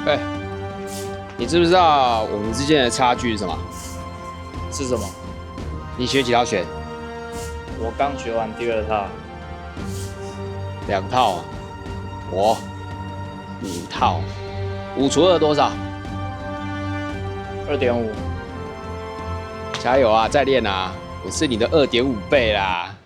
哎，你知不知道我们之间的差距是什么？是什么？你学几套拳我刚学完第2套。？2套啊，我5套。5除2多少2.5。加油啊，再练啊！我是你的2.5倍啦。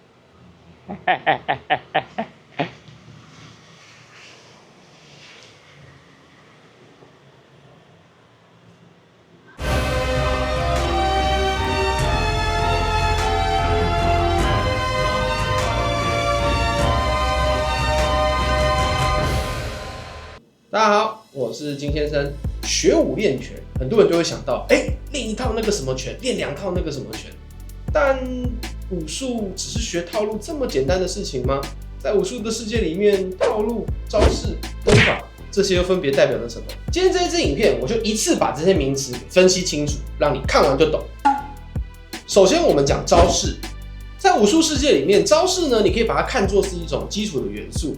大家好，我是金先生。学武练拳，很多人就会想到，练1套那个什么拳，练2套那个什么拳。但武术只是学套路这么简单的事情吗？在武术的世界里面，套路、招式、功法，这些又分别代表着什么？今天这一支影片，我就一次把这些名词给分析清楚，让你看完就懂。首先，我们讲招式。在武术世界里面，招式呢，你可以把它看作是一种基础的元素。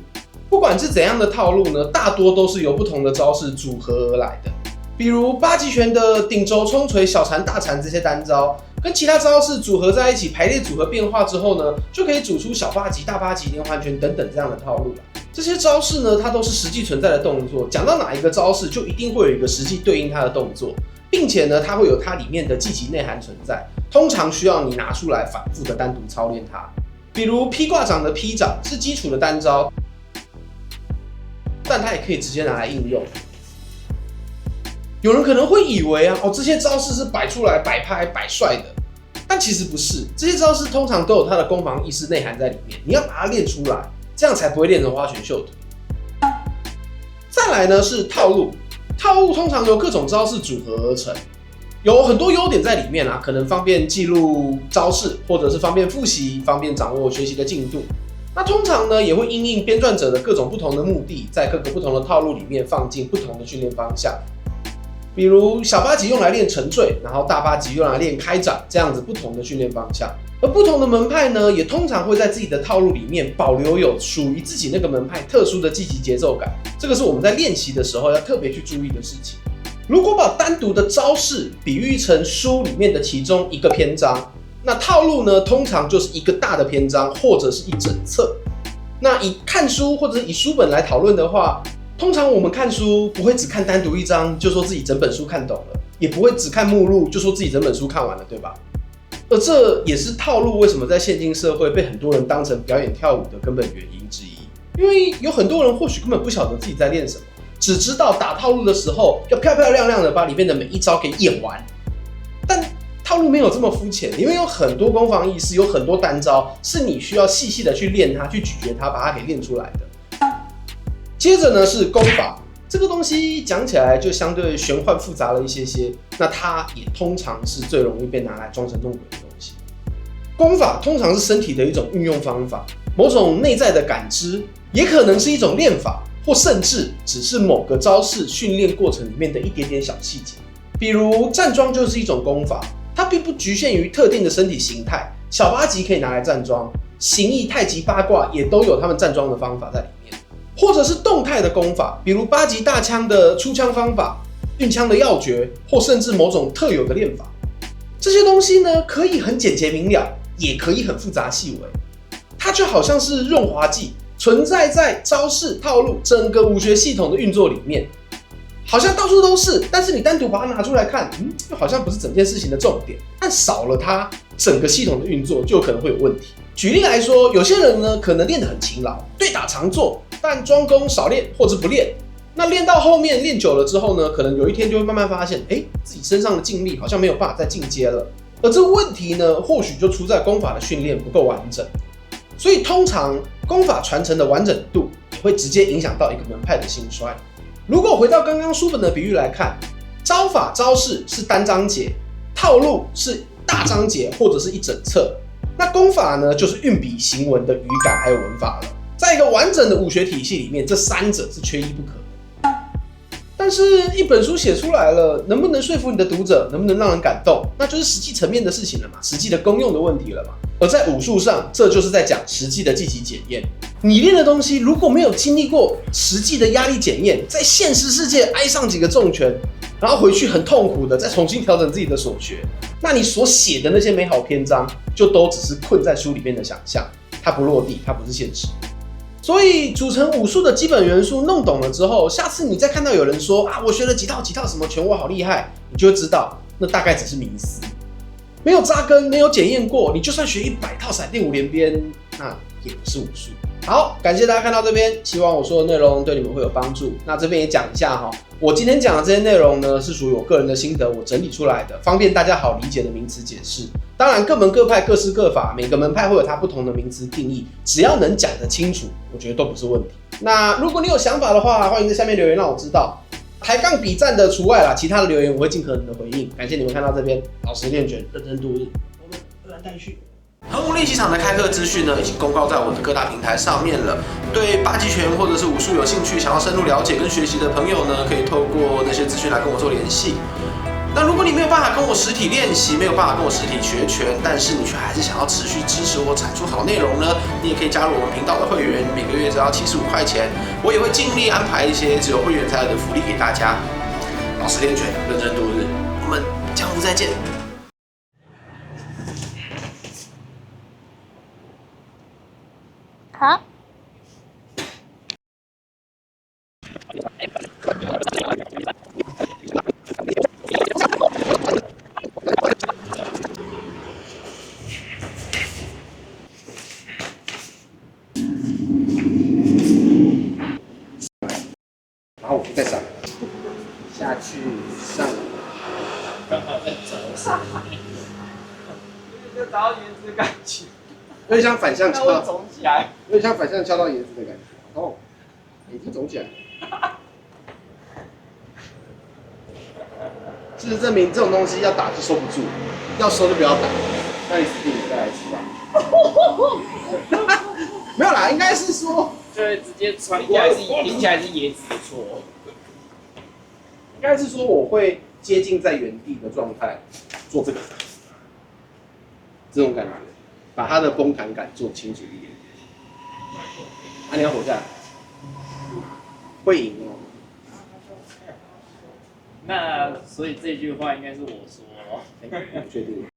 不管是怎样的套路呢，大多都是由不同的招式组合而来的。比如8极拳的顶轴、冲锤、小缠、大缠这些单招，跟其他招式组合在一起，排列组合变化之后呢，就可以组出小8极、大8极、连环拳等等这样的套路了。这些招式呢，它都是实际存在的动作。讲到哪一个招式，就一定会有一个实际对应它的动作，并且呢，它会有它里面的技击内涵存在，通常需要你拿出来反复的单独操练它。比如劈挂掌的劈掌是基础的单招，但它也可以直接拿来应用。有人可能会以为这些招式是摆出来摆拍摆帅的，但其实不是。这些招式通常都有它的攻防意识内涵在里面，你要把它练出来，这样才不会练成花拳绣腿。再来呢是套路，套路通常由各种招式组合而成，有很多优点在里面可能方便记录招式，或者是方便复习，方便掌握学习的进度。那通常呢，也会因应编撰者的各种不同的目的，在各个不同的套路里面放进不同的训练方向。比如小8极用来练沉坠，然后大8极用来练开掌，这样子不同的训练方向。而不同的门派呢，也通常会在自己的套路里面保留有属于自己那个门派特殊的技击节奏感，这个是我们在练习的时候要特别去注意的事情。如果把单独的招式比喻成书里面的其中一个篇章，那套路呢，通常就是一个大的篇章或者是一整册。那以看书或者以书本来讨论的话，通常我们看书不会只看单独一章就说自己整本书看懂了，也不会只看目录就说自己整本书看完了，对吧？而这也是套路为什么在现今社会被很多人当成表演跳舞的根本原因之一。因为有很多人或许根本不晓得自己在练什么，只知道打套路的时候要漂漂亮亮的把里面的每一招给演完。但套路没有这么肤浅，里面有很多攻防意识，有很多单招，是你需要细细的去练它，去咀嚼它，把它给练出来的。接着呢是功法，这个东西讲起来就相对玄幻复杂了一些些，那它也通常是最容易被拿来装神弄鬼的东西。功法通常是身体的一种运用方法，某种内在的感知，也可能是一种练法，或甚至只是某个招式训练过程里面的一点点小细节。比如站桩就是一种功法，它并不局限于特定的身体形态，小8极可以拿来站桩，形意、太极、八卦也都有他们站桩的方法在里面。或者是动态的功法，比如8极大枪的出枪方法、运枪的要诀，或甚至某种特有的练法。这些东西呢，可以很简洁明了，也可以很复杂细微。它就好像是润滑剂，存在在招式、套路整个武学系统的运作里面。好像到处都是，但是你单独把它拿出来看，又好像不是整件事情的重点。但少了它，整个系统的运作就有可能会有问题。举例来说，有些人呢可能练得很勤劳，对打常做，但桩功少练或者不练。那练到后面练久了之后呢，可能有一天就会慢慢发现，自己身上的劲力好像没有办法再进阶了。而这个问题呢，或许就出在功法的训练不够完整。所以通常功法传承的完整度也会直接影响到一个门派的兴衰。如果回到刚刚书本的比喻来看，招法招式是单章节，套路是大章节或者是一整册，那功法呢就是运笔行文的语感还有文法了。在一个完整的武学体系里面，这3者是缺一不可的。但但是，一本书写出来了，能不能说服你的读者，能不能让人感动，那就是实际层面的事情了嘛，实际的功用的问题了嘛。而在武术上，这就是在讲实际的积极检验。你练的东西如果没有经历过实际的压力检验，在现实世界挨上几个重拳，然后回去很痛苦的再重新调整自己的所学，那你所写的那些美好篇章，就都只是困在书里面的想象，它不落地，它不是现实。所以组成武术的基本元素弄懂了之后，下次你再看到有人说啊，我学了几套什么拳，我好厉害，你就会知道那大概只是迷思，没有扎根，没有检验过，你就算学100套闪电5连鞭，那也不是武术。好，感谢大家看到这边，希望我说的内容对你们会有帮助。那这边也讲一下哈，我今天讲的这些内容呢，是属于我个人的心得，我整理出来的，方便大家好理解的名词解释。当然，各门各派各施各法，每个门派会有它不同的名词定义，只要能讲得清楚，我觉得都不是问题。那如果你有想法的话，欢迎在下面留言让我知道。抬杠比战的除外啦，其他的留言我会尽可能的回应。感谢你们看到这边，老实练拳，认真度日，我们不然待续。横武练习场的开课资讯呢，已经公告在我的各大平台上面了。对8极拳或者是武术有兴趣，想要深入了解跟学习的朋友呢，可以透过那些资讯来跟我做联系。那如果你没有办法跟我实体练习，没有办法跟我实体学拳，但是你却还是想要持续支持我产出好内容呢，你也可以加入我们频道的会员，每个月只要75块钱，我也会尽力安排一些只有会员才有的福利给大家。老实练拳，认真度日，我们江湖再见。好。然后我再上，下去上，刚好在走上来，就找到椰子的感觉，有点像反向敲，它会肿起来，有点像反向敲到椰子的感觉。哦，已经肿起来了。事实证明，这种东西要打就收不住，要收就不要打。那你死定了，再来一次吧。没有啦，应该是说，就会直接传过来，听起来是椰子的错。应该是说我会接近在原地的状态做这个，这种感觉，把它的崩弹感做清楚一点。啊，你要活下来，会赢哦。那所以这句话应该是我说咯。不确定。